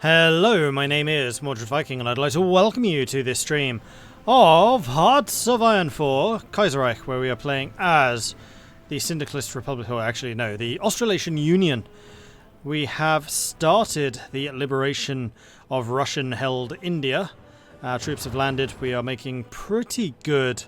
Hello, my name is Mordred Viking, and I'd like to welcome you to this stream of Hearts of Iron 4 Kaiserreich, where we are playing as the Syndicalist Republic, or actually no, the Australasian Union. We have started the liberation of Russian-held India. Our troops have landed. We are making pretty good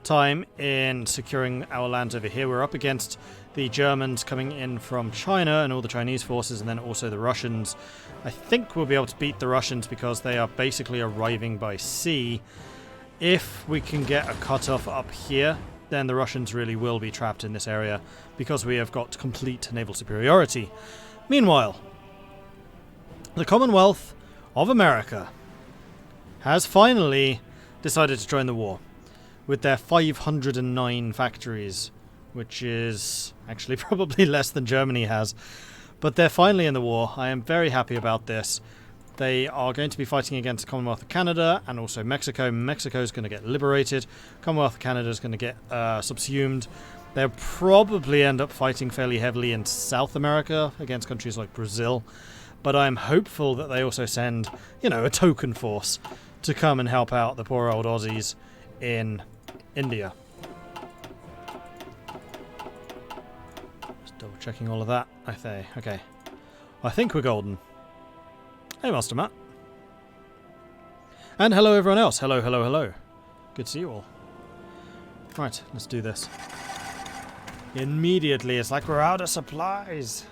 time in securing our lands over here. We're up against the Germans coming in from China and all the Chinese forces, and then also the Russians. I think we'll be able to beat the Russians because they are basically arriving by sea. If we can get a cutoff up here, then the Russians really will be trapped in this area because we have got complete naval superiority. Meanwhile, the Commonwealth of America has finally decided to join the war with their 509 factories, which is actually probably less than Germany has. But they're finally in the war. I am very happy about this. They are going to be fighting against the Commonwealth of Canada and also Mexico. Mexico is going to get liberated. Commonwealth of Canada is going to get subsumed. They'll probably end up fighting fairly heavily in South America against countries like Brazil. But I'm hopeful that they also send, a token force to come and help out the poor old Aussies in India. Just double checking all of that. Okay. I think we're golden. Hey, Master Matt. And hello everyone else. Hello. Good to see you all. Right, let's do this. Immediately, it's like we're out of supplies.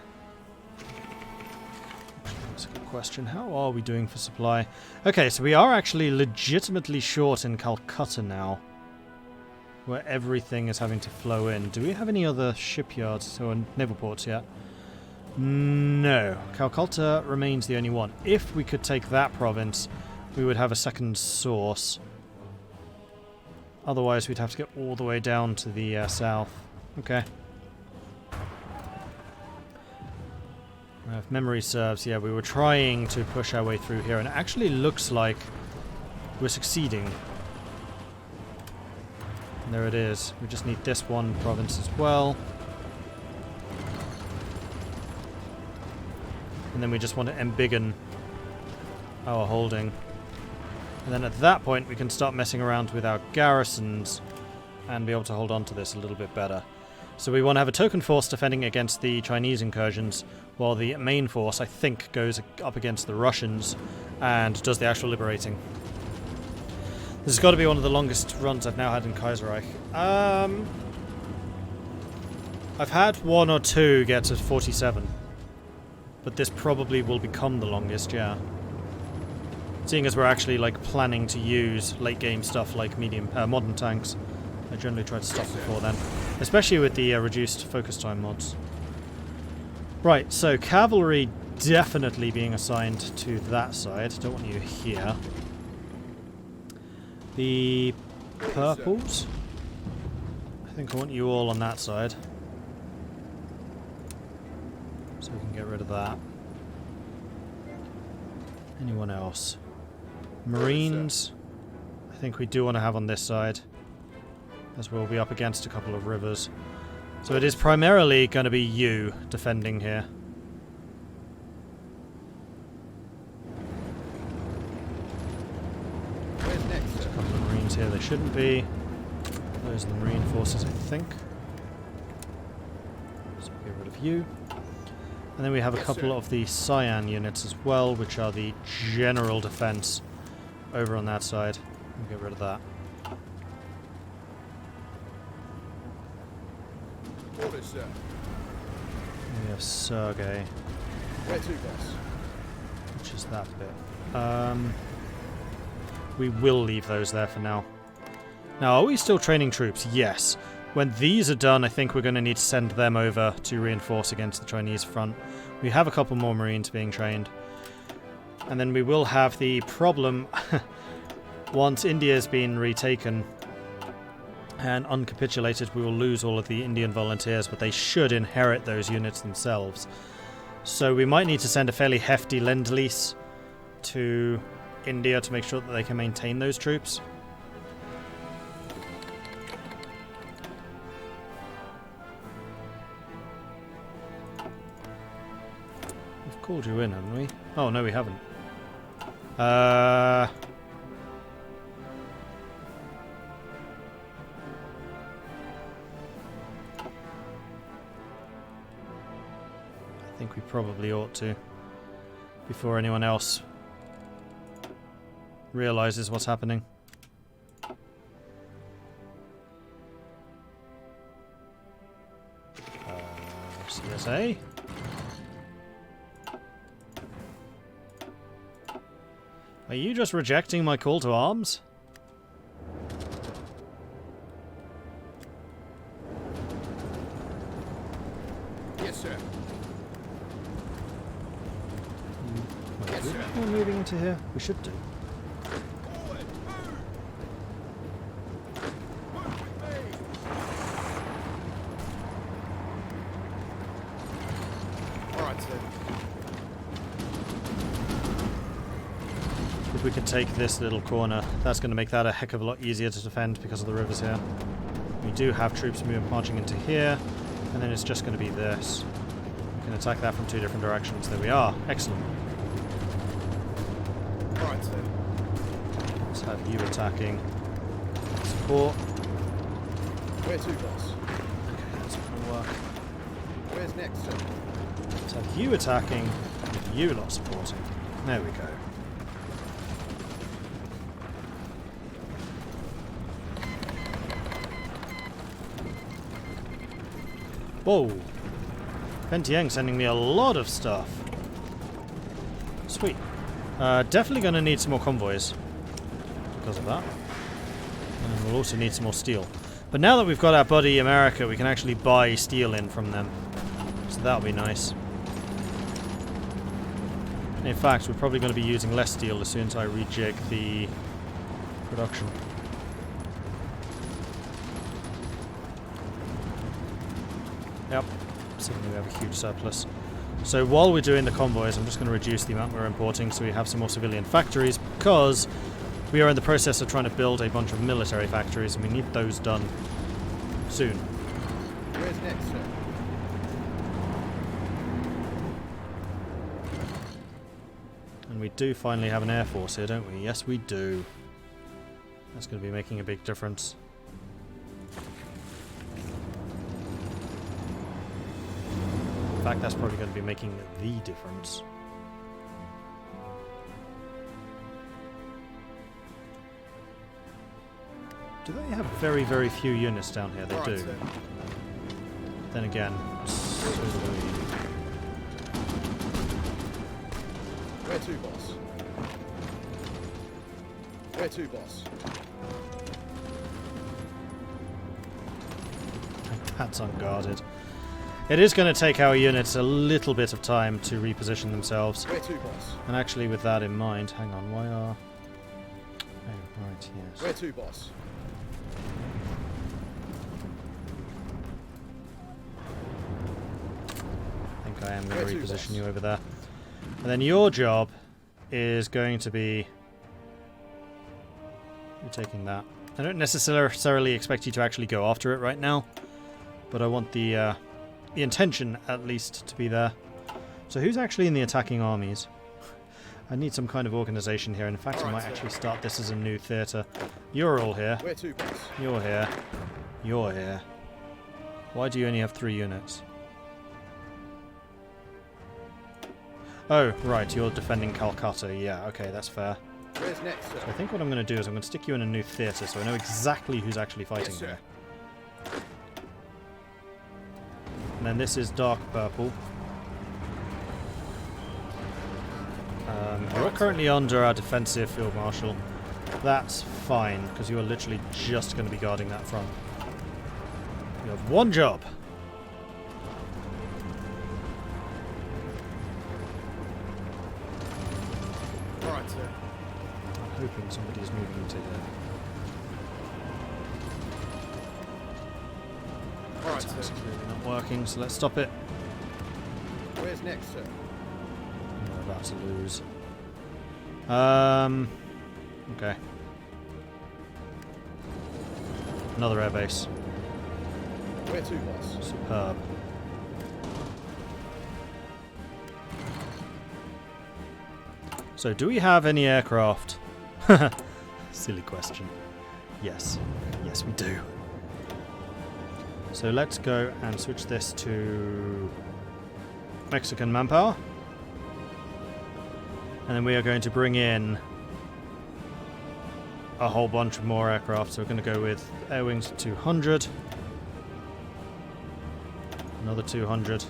That's a good question. How are we doing for supply? Okay, so we are actually legitimately short in Calcutta now, where everything is having to flow in. Do we have any other shipyards or naval ports yet? No. Calcutta remains the only one. If we could take that province, we would have a second source. Otherwise, we'd have to get all the way down to the south. Okay. If memory serves, yeah, we were trying to push our way through here, and it actually looks like we're succeeding. And there it is. We just need this one province as well. And then we just want to embiggen our holding. And then at that point we can start messing around with our garrisons and be able to hold on to this a little bit better. So we want to have a token force defending against the Chinese incursions, while the main force, I think, goes up against the Russians and does the actual liberating. This has got to be one of the longest runs I've now had in Kaiserreich. I've had one or two get to 47. But this probably will become the longest, yeah. Seeing as we're actually planning to use late game stuff like modern tanks. I generally try to stop before then, especially with the reduced focus time mods. Right, so cavalry definitely being assigned to that side. Don't want you here. The purples, I think I want you all on that side. So we can get rid of that. Anyone else? Marines, I think we do want to have on this side, as we'll be up against a couple of rivers. So it is primarily going to be you defending here. There's a couple of Marines here, they shouldn't be. Those are the Marine forces, I think. So get rid of you. And then we have a couple of the Cyan units as well, which are the general defense over on that side. We'll get rid of that. We have Sergei. Which is that bit. We will leave those there for now. Now, are we still training troops? Yes. When these are done, I think we're going to need to send them over to reinforce against the Chinese front. We have a couple more Marines being trained. And then we will have the problem, once India's been retaken and uncapitulated, we will lose all of the Indian volunteers, but they should inherit those units themselves. So we might need to send a fairly hefty lend-lease to India to make sure that they can maintain those troops. Called you in, haven't we? Oh, no, we haven't. I think we probably ought to, before anyone else realizes what's happening. CSA. Are you just rejecting my call to arms? Yes, sir. Wait, Yes, sir. we're moving into here? We should do. Forward, move! Move with me! Alright, sir. If we could take this little corner, that's going to make that a heck of a lot easier to defend because of the rivers here. We do have troops marching into here, and then it's just going to be this. We can attack that from two different directions. There we are. Excellent. Alright, sir. Let's have you attacking support. Where to, boss? Okay, that's not going to work. Where's next, sir? Let's have you attacking, you lot supporting. There we go. Whoa! Pentieng sending me a lot of stuff. Sweet. Definitely going to need some more convoys because of that. And we'll also need some more steel. But now that we've got our buddy America, we can actually buy steel in from them. So that'll be nice. In fact, we're probably going to be using less steel as soon as I rejig the production. Yep, suddenly we have a huge surplus. So while we're doing the convoys, I'm just going to reduce the amount we're importing so we have some more civilian factories, because we are in the process of trying to build a bunch of military factories and we need those done soon. Where's next, sir? And we do finally have an air force here, don't we? Yes, we do. That's going to be making a big difference. In fact, that's probably going to be making the difference. Do they have very, very few units down here? They Alright, do. sir. Then again, so do we. Where to, boss? Where to, boss? That's unguarded. It is going to take our units a little bit of time to reposition themselves. Where to, boss? And actually, with that in mind, hang on, why are... Oh, right, yes. Where to, boss? I think I am going Where to to, reposition boss? you over there. And then your job is going to be... You're taking that. I don't necessarily expect you to actually go after it right now, but I want the intention, at least, to be there. So who's actually in the attacking armies? I need some kind of organization here. In fact, I Alright, might sir. actually start this as a new theatre. You're all here. Where to, boss? You're here. You're here. Why do you only have 3 units? Oh, right, you're defending Calcutta. Yeah, okay, that's fair. Where's next, sir? So I think what I'm going to do is I'm going to stick you in a new theatre so I know exactly who's actually fighting Yes, sir. here. And then this is dark purple. You're currently under our defensive field marshal. That's fine, because you are literally just going to be guarding that front. You have one job. Alright, sir. I'm hoping somebody's moving into here. Alright, That's sir. clearly not working, so let's stop it. Where's next, sir? We're about to lose. Okay. Another airbase. Where to, boss? Superb. So, do we have any aircraft? Silly question. Yes. Yes, we do. So let's go and switch this to Mexican manpower. And then we are going to bring in a whole bunch of more aircraft. So we're going to go with air wings 200. Another 200.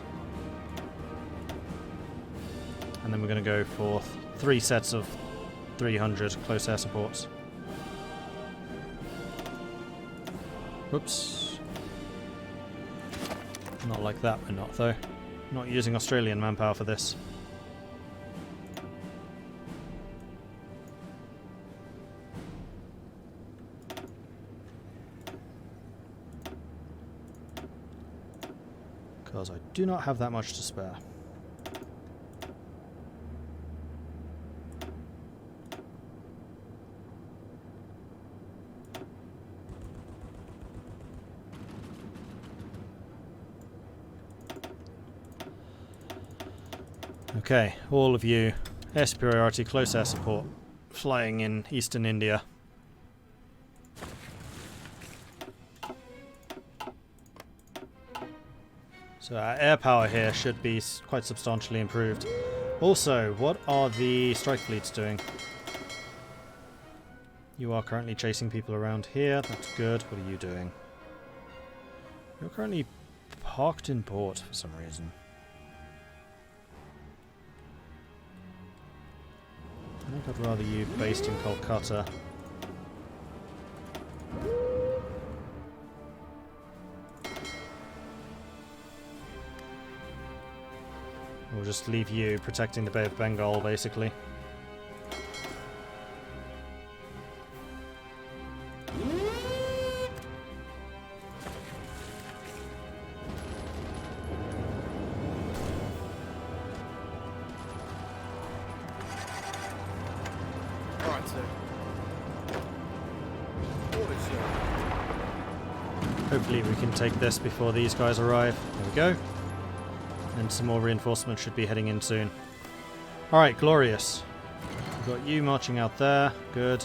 And then we're going to go for 3 sets of 300 close air supports. Whoops. Not like that, we're not, though. Not using Australian manpower for this. Because I do not have that much to spare. Okay, all of you, air superiority, close air support, flying in eastern India. So our air power here should be quite substantially improved. Also, what are the strike fleets doing? You are currently chasing people around here, that's good. What are you doing? You're currently parked in port for some reason. I think I'd rather you based in Kolkata. We'll just leave you protecting the Bay of Bengal, basically. Hopefully we can take this before these guys arrive. There we go. And some more reinforcements should be heading in soon. Alright, glorious. We've got you marching out there. Good.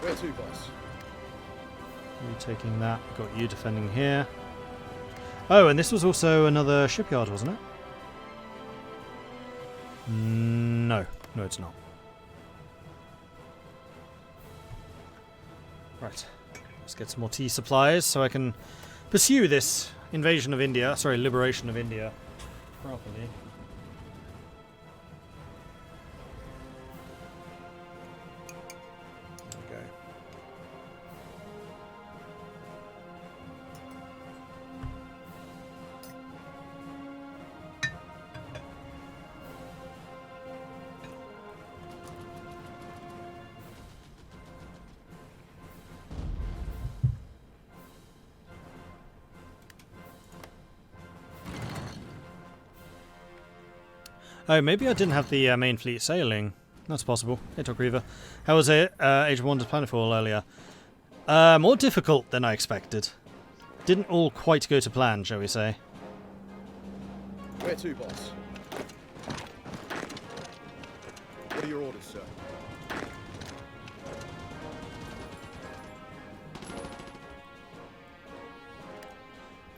Where to, boss? You taking that. We've got you defending here. Oh, and this was also another shipyard, wasn't it? No. No, it's not. Right. Let's get some more tea supplies so I can pursue this invasion of India, sorry, liberation of India properly. There we go. Oh, maybe I didn't have the main fleet sailing. That's possible. Hey, Talk Reaver. How was it? Age of Wonders Planetfall earlier. More difficult than I expected. Didn't all quite go to plan, shall we say. Where to, boss? What are your orders, sir?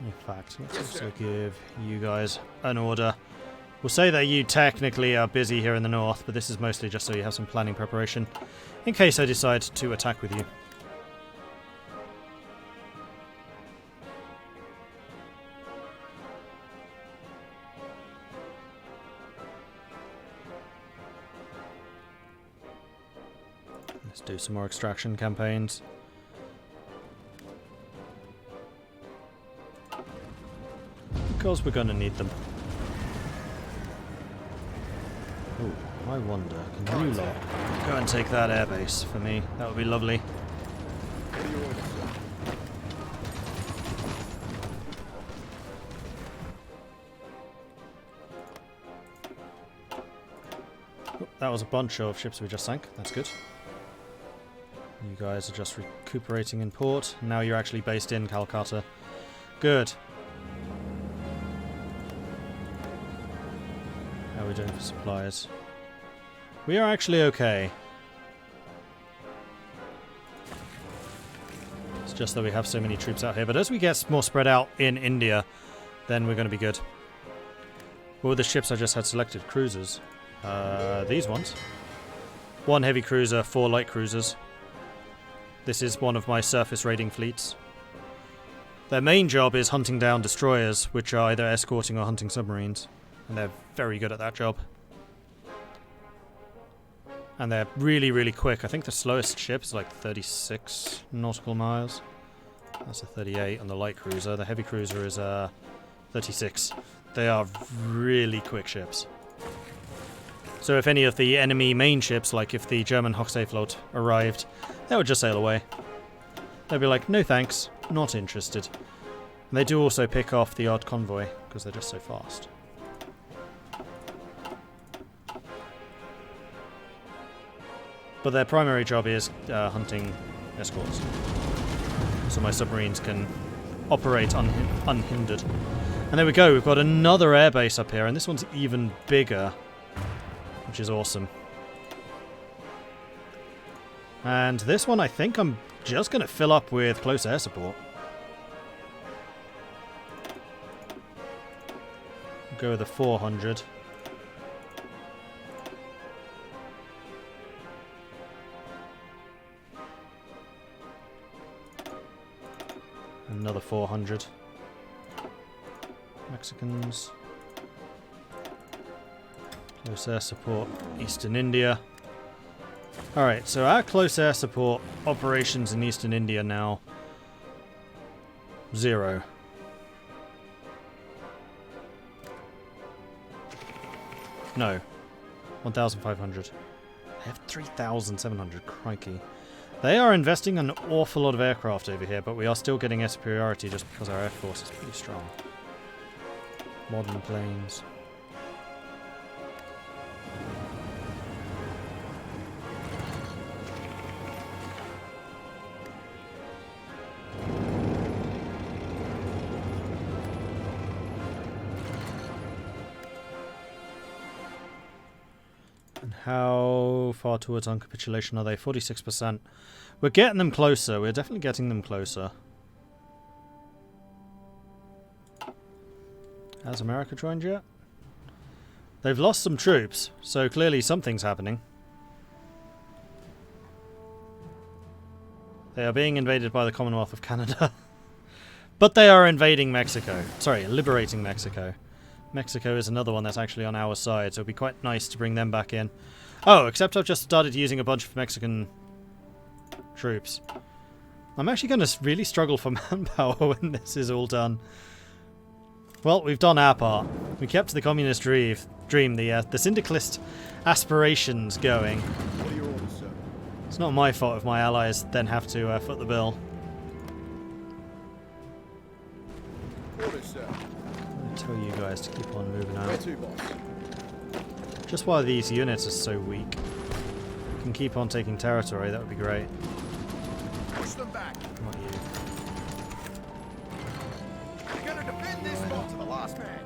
In fact, let's also give you guys an order. We'll say that you technically are busy here in the north, but this is mostly just so you have some planning preparation in case I decide to attack with you. Let's do some more extraction campaigns. Because we're going to need them. Oh, I wonder, can you lot go and take that airbase for me? That would be lovely. What are your orders, sir? Oh, that was a bunch of ships we just sank. That's good. You guys are just recuperating in port. Now you're actually based in Calcutta. Good. How are we doing for supplies? We are actually okay. It's just that we have so many troops out here. But as we get more spread out in India, then we're going to be good. What were the ships I just had selected? Cruisers. These ones. 1 heavy cruiser, 4 light cruisers. This is one of my surface raiding fleets. Their main job is hunting down destroyers, which are either escorting or hunting submarines. And they're very good at that job. And they're really, really quick. I think the slowest ship is like 36 nautical miles. That's a 38 on the light cruiser. The heavy cruiser is 36. They are really quick ships. So if any of the enemy main ships, like if the German Hochseeflotte arrived, they would just sail away. They'd be like, no thanks, not interested. And they do also pick off the odd convoy, because they're just so fast. But their primary job is hunting escorts. So my submarines can operate unhindered. And there we go, we've got another airbase up here, and this one's even bigger, which is awesome. And this one I think I'm just going to fill up with close air support. Go with a 400. Another 400. Mexicans. Close air support, Eastern India. Alright, so our close air support operations in Eastern India now. 0. No. 1,500. They have 3,700, crikey. They are investing an awful lot of aircraft over here, but we are still getting air superiority just because our air force is pretty strong. Modern planes. And how far towards uncapitulation are they? 46%. We're getting them closer. We're definitely getting them closer. Has America joined yet? They've lost some troops, so clearly something's happening. They are being invaded by the Commonwealth of Canada. But they are invading Mexico. Sorry, liberating Mexico. Mexico is another one that's actually on our side, so it'd be quite nice to bring them back in. Oh, except I've just started using a bunch of Mexican troops. I'm actually going to really struggle for manpower when this is all done. Well, we've done our part. We kept the communist dream, the syndicalist aspirations going. What are your orders, sir? It's not my fault if my allies then have to foot the bill. Orders, sir. I tell you guys to keep on moving Where out. to, boss? Just while these units are so weak. We can keep on taking territory, that would be great. Push them back. Not you. We're gonna defend this spot to the last man.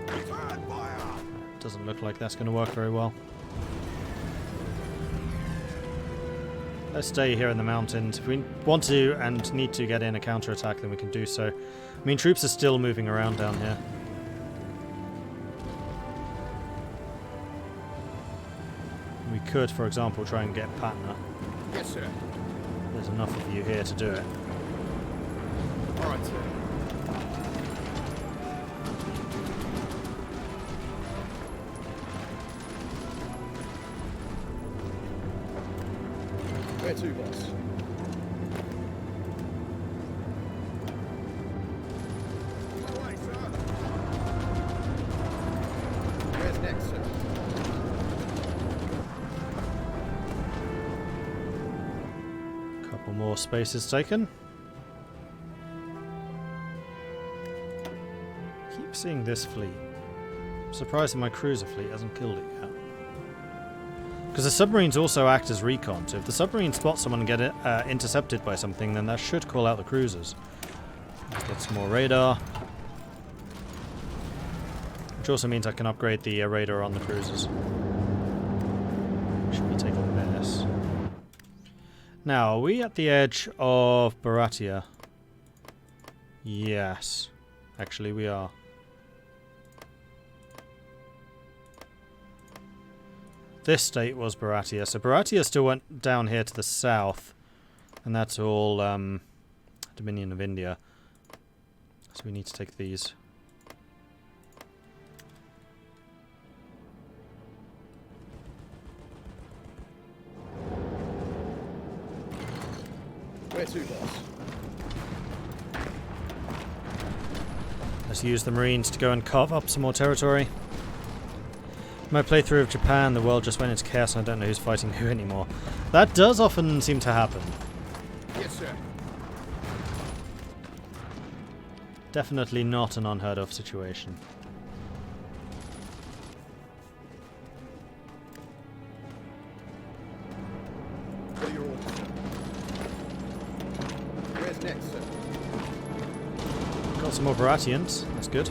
Return fire! Doesn't look like that's going to work very well. Let's stay here in the mountains. If we want to and need to get in a counterattack, then we can do so. I mean, troops are still moving around down here. We could, for example, try and get Patna. Yes, sir. There's enough of you here to do it. All right, sir. Where to, boss? Away, sir. Where's next, sir? Couple more spaces taken. Keep seeing this fleet. I'm surprised that my cruiser fleet hasn't killed it yet. Because the submarines also act as recon, so if the submarine spots someone and get it, intercepted by something, then that should call out the cruisers. Let's get some more radar. Which also means I can upgrade the radar on the cruisers. Should be taking this. Now, are we at the edge of Baratia? Yes. Actually, we are. This state was Baratia. So Baratia still went down here to the south. And that's all Dominion of India. So we need to take these. Where to, boss? Let's use the Marines to go and carve up some more territory. In my playthrough of Japan, the world just went into chaos and I don't know who's fighting who anymore. That does often seem to happen. Yes, sir. Definitely not an unheard of situation. What are your orders, sir? Where's next, sir? Got some more Baratians. That's good.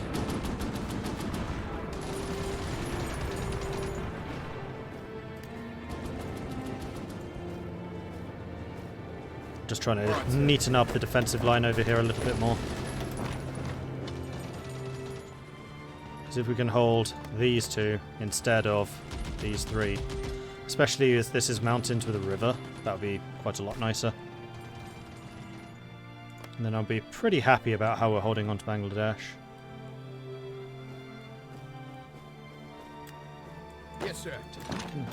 Just trying to neaten up the defensive line over here a little bit more. See if we can hold these two instead of these three. Especially as this is mountains with a river. That would be quite a lot nicer. And then I'll be pretty happy about how we're holding on to Bangladesh. Yes, sir.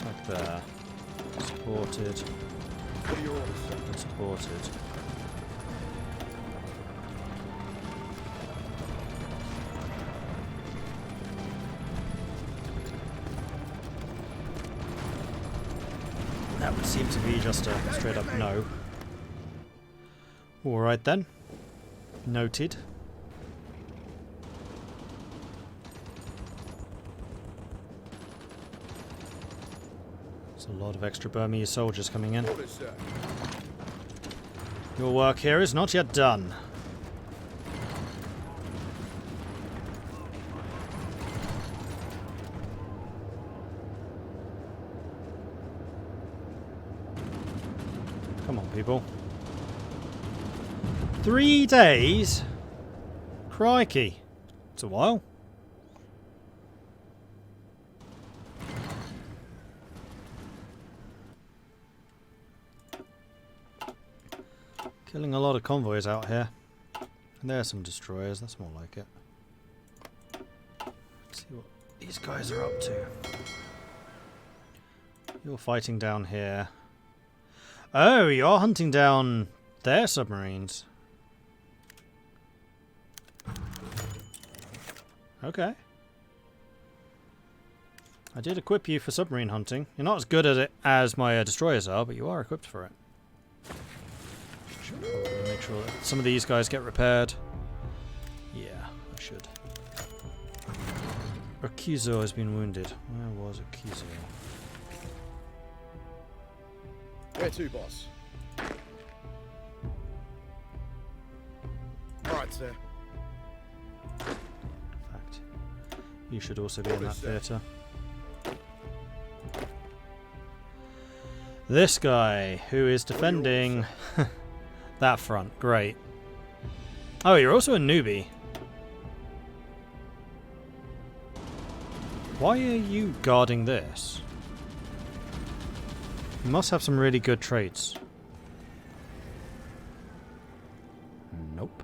Like there. Supported. What are your orders, sir? And supported. That would seem to be just a straight up no. Alright then. Noted. There's a lot of extra Burmese soldiers coming in. Orders, sir. Your work here is not yet done. Come on, people. 3 days? Crikey. It's a while. Killing a lot of convoys out here. And there's some destroyers, that's more like it. Let's see what these guys are up to. You're fighting down here. Oh, you're hunting down their submarines. Okay. I did equip you for submarine hunting. You're not as good at it as my destroyers are, but you are equipped for it. Should probably make sure that some of these guys get repaired. Yeah, I should. Akizo has been wounded. Where was Akizo? Where to, boss? Alright, sir. In fact, you should also be in that theatre. This guy, who is defending that front. Great. Oh, you're also a newbie. Why are you guarding this? You must have some really good traits. Nope.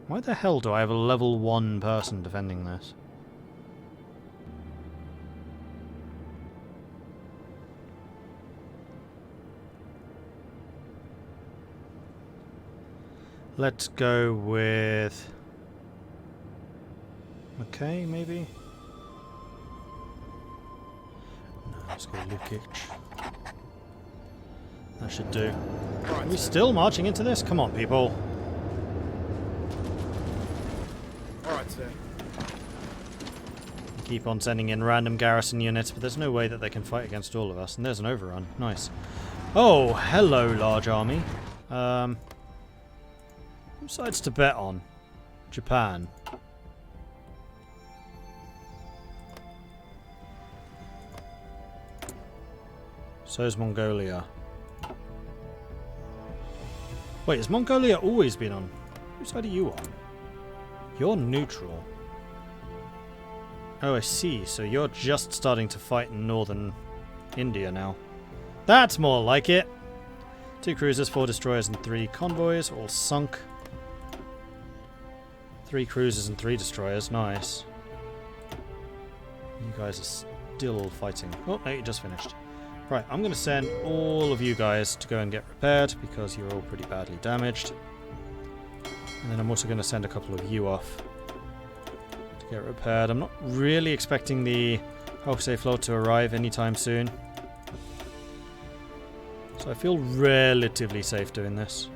Why the hell do I have a level 1 person defending this? Let's go with... Okay, maybe? No, let's go Lukic. That should do. Are we still marching into this? Come on, people. Alright, sir. Keep on sending in random garrison units, but there's no way that they can fight against all of us. And there's an overrun. Nice. Oh, hello, large army. Who sides to bet on? Japan. So is Mongolia. Wait, has Mongolia always been on? Whose side are you on? You're neutral. Oh, I see. So you're just starting to fight in northern India now. That's more like it. 2 cruisers, 4 destroyers, and 3 convoys, all sunk. 3 cruisers and 3 destroyers. Nice. You guys are still fighting. Oh, no, you just finished. Right, I'm going to send all of you guys to go and get repaired because you're all pretty badly damaged. And then I'm also going to send a couple of you off to get repaired. I'm not really expecting the Hokusei float to arrive anytime soon. So I feel relatively safe doing this.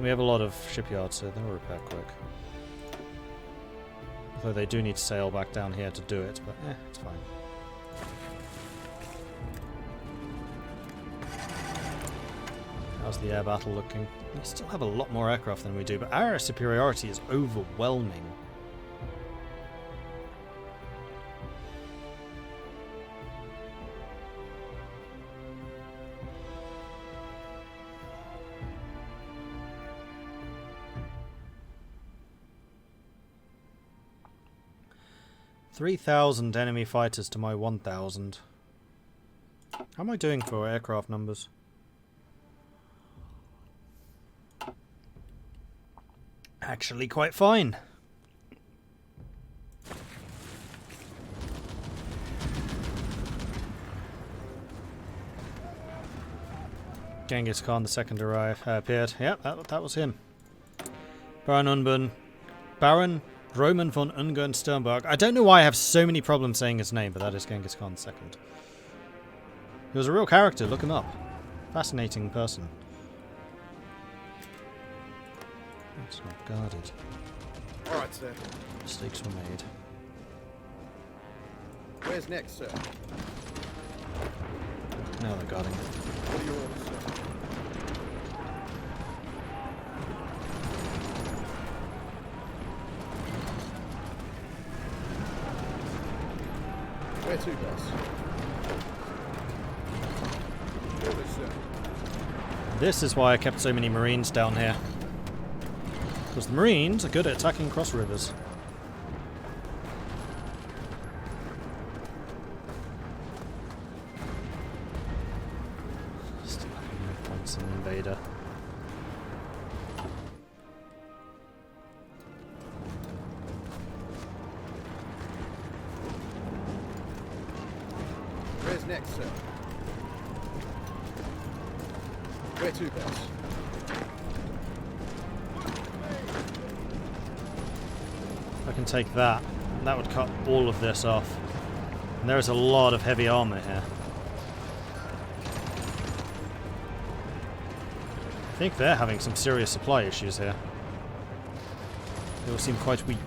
We have a lot of shipyards, so they'll repair quick. Although they do need to sail back down here to do it, but it's fine. How's the air battle looking? We still have a lot more aircraft than we do, but our superiority is overwhelming. $3,000 enemy fighters to my 1,000. How am I doing for aircraft numbers? Actually quite fine. Genghis Khan II appeared. Yep, that was him. Baron Roman von Ungern Sternberg. I don't know why I have so many problems saying his name, but that is Genghis Khan II. He was a real character, look him up. Fascinating person. It's not guarded. Alright, sir. Mistakes were made. Where's next, sir? Now they're guarding it. What are your orders, sir? Where to, boss? Orders, sir. This is why I kept so many Marines down here. Because the Marines are good at attacking cross rivers. Still having no points in Invader. Where's next, sir? Where to, boss? I can take that. That would cut all of this off. And there is a lot of heavy armor here. I think they're having some serious supply issues here. They all seem quite weak.